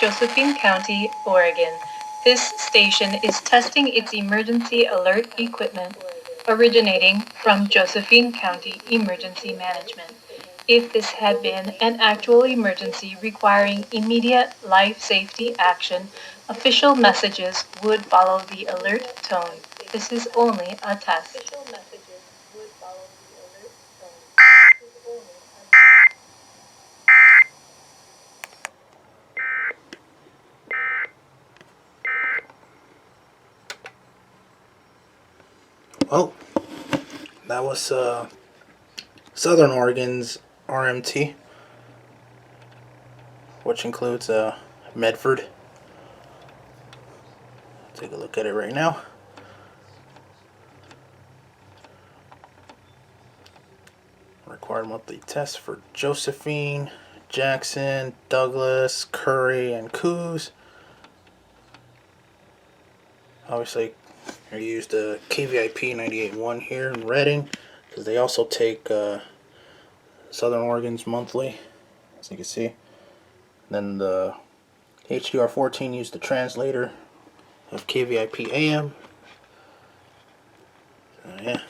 Josephine County, Oregon. This station is testing its emergency alert equipment originating from Josephine County Emergency Management. If this had been an actual emergency requiring immediate life safety action, official messages would follow the alert tone. This is only a test. Well, that was Southern Oregon's RMT, which includes Medford. Take a look at it right now. Required monthly tests for Josephine, Jackson, Douglas, Curry, and Coos. Obviously, I used a KVIP 98.1 here in Reading, because they also take Southern Oregon's monthly, as you can see. Then the HDR 14 used the translator of KVIP AM. Yeah.